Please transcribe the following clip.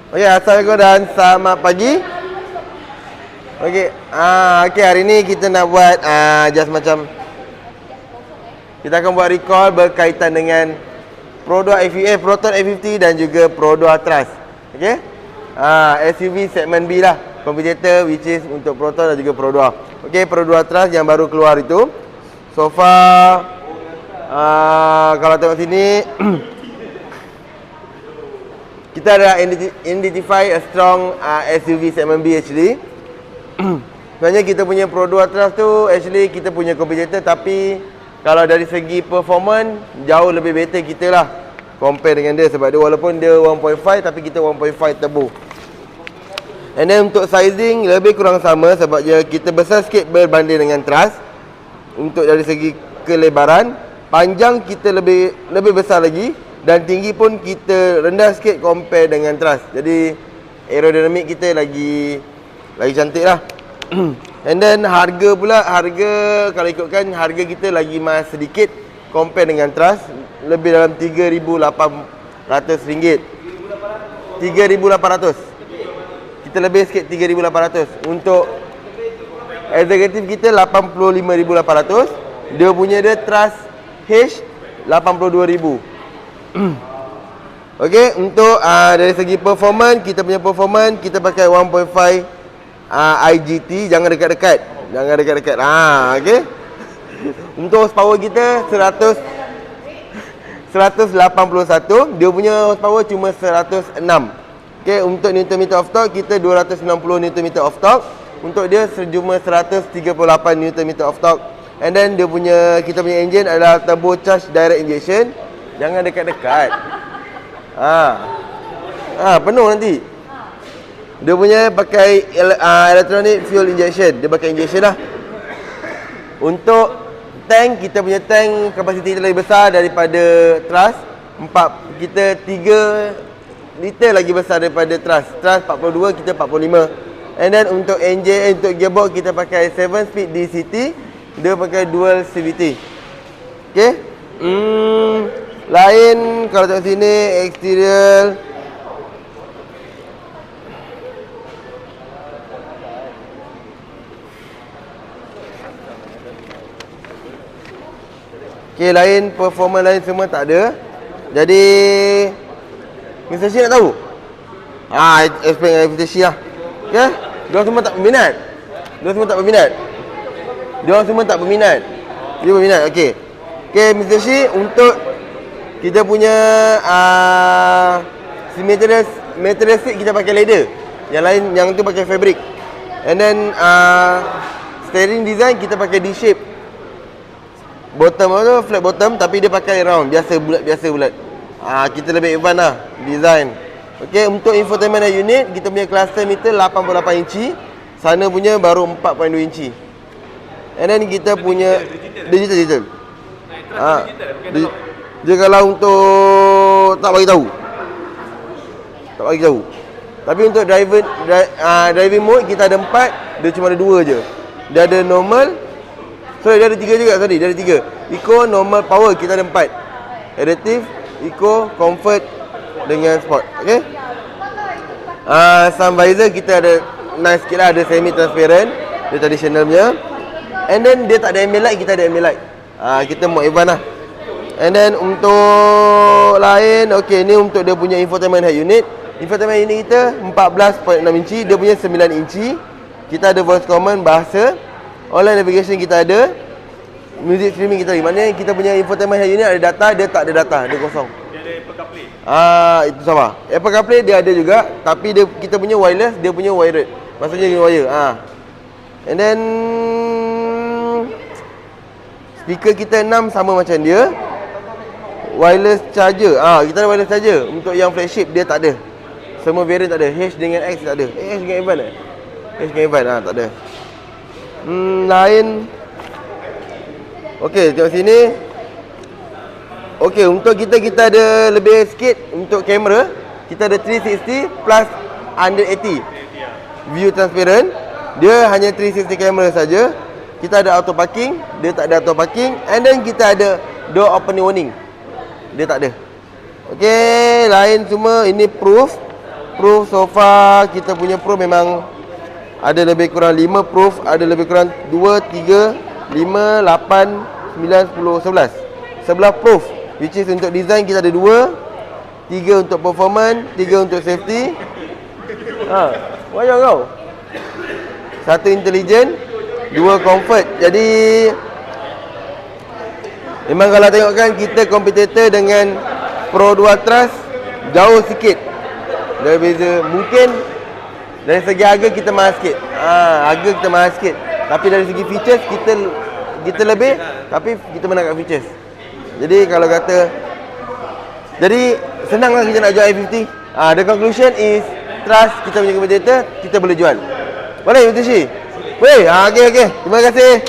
Okey, assalamualaikum dan selamat pagi. Okey, hari ni kita nak buat just macam kita akan buat recall berkaitan dengan Pro 2 Proton A50 dan juga Pro 2 Trust. Okey? SUV segmen B lah, competitor which is untuk Proton dan juga Pro 2. Okey, Pro 2 Trust yang baru keluar itu. So far kalau tengok sini kita ada identify a strong SUV segment B actually. Sebenarnya kita punya Pro 2 Trust tu actually kita punya competitor, tapi kalau dari segi performance jauh lebih better kita lah compare dengan dia, sebab dia walaupun dia 1.5 tapi kita 1.5 turbo. And then untuk sizing lebih kurang sama sebab kita besar sikit berbanding dengan Trust. Untuk dari segi kelebaran, panjang kita lebih besar lagi, dan tinggi pun kita rendah sikit compare dengan Trust. Jadi aerodinamik kita lagi cantik lah. And then harga kalau ikutkan harga kita lagi mahal sedikit compare dengan Trust, lebih dalam RM3,800. 3,800. Kita lebih sikit 3,800. Untuk executive kita 85,800. Dia punya Trust H 82,000. Okey, untuk dari segi performance, kita pakai 1.5 IGT. Jangan dekat-dekat. Okey. Untuk horsepower kita 181. Dia punya horsepower cuma 106. Okey, untuk Newton meter of torque kita 260 Newton meter of torque. Untuk dia cuma 138 Newton meter of torque. And then kita punya engine adalah turbocharged direct injection. Jangan dekat-dekat. Penuh nanti. Dia punya pakai electronic fuel injection. Dia pakai injection lah. Untuk tank, kita punya tank kapasiti lebih besar daripada Trust. Kita 3 liter lagi besar daripada Trust. Trust 42, kita 45. And then untuk engine, untuk gearbox kita pakai 7 speed DCT. Dia pakai dual CVT. Okay. Lain kalau tengok sini exterior. Okay, lain performance lain semua tak ada. Jadi Mr. Shi nak tahu? Explain dengan Mr. Shi lah. Okay? Diorang semua tak berminat. Dia berminat. Okay. Okay, Mr. Shi, untuk kita punya material seat kita pakai leather. Yang lain, yang tu pakai fabric. And then steering design kita pakai D-shape. Bottom tu flat bottom, tapi dia pakai round, biasa bulat. Kita lebih advance lah design. Okay, untuk infotainment unit kita punya cluster meter 88 inci. Sana punya baru 4.2 inci. And then kita punya digital. Dia kalau untuk tak bagi tahu. Tapi untuk driving mode kita ada 4, dia cuma ada 2 je. Dia ada normal. Dia ada 3 juga, dia ada 3. Eco, normal, power kita ada 4. Adaptive, eco, comfort dengan sport. Okey. Sun visor kita ada nice sikit lah, ada semi transparent, dia traditional punya. And then dia tak ada ambient light, kita ada ambient light. Kita more advance lah. And then untuk lain, okey, ni untuk dia punya infotainment head unit. Infotainment unit kita 14.6 inci, dia punya 9 inci. Kita ada voice command, bahasa. Online navigation kita ada. Music streaming kita ada. Maknanya kita punya infotainment head unit ada data, dia tak ada data, dia kosong. Dia ada Apple CarPlay. Itu sama. Apple CarPlay dia ada juga, tapi kita punya wireless, dia punya wired. Maksudnya dia wire. And then speaker kita 6 sama macam dia. Wireless charger. Kita ada wireless charger. Untuk yang flagship dia tak ada. Semua variant tak ada. H dengan X tak ada. H dengan Advance H dengan Advance tak ada. Lain. Okey, tengok sini. Okey, untuk kita ada lebih sikit untuk kamera. Kita ada 360 plus 180. View transparent. Dia hanya 360 kamera saja. Kita ada auto parking, dia tak ada auto parking. And then kita ada door opening warning. Dia tak ada. Okey, lain semua ini proof. Proof so far kita punya proof memang ada lebih kurang 5 proof, ada lebih kurang 2, 3, 5, 8, 9, 10, 11. 11 proof, which is untuk design kita ada 2, 3 untuk performance, 3 untuk safety. Wayang kau. 1 intelligent, 2 comfort. Jadi memang kalau tengokkan kita kompetitor dengan Pro Dual Thrust jauh sikit. Dari beza mungkin dari segi harga kita mahal sikit. Harga kita mahal sikit. Tapi dari segi features kita lebih, tapi kita menang kat features. Jadi kalau kata, jadi senanglah kita nak jual i50. The conclusion is trust kita punya kompetitor, kita boleh jual. Boleh Mr. Shi? Boleh? Okey. Terima kasih.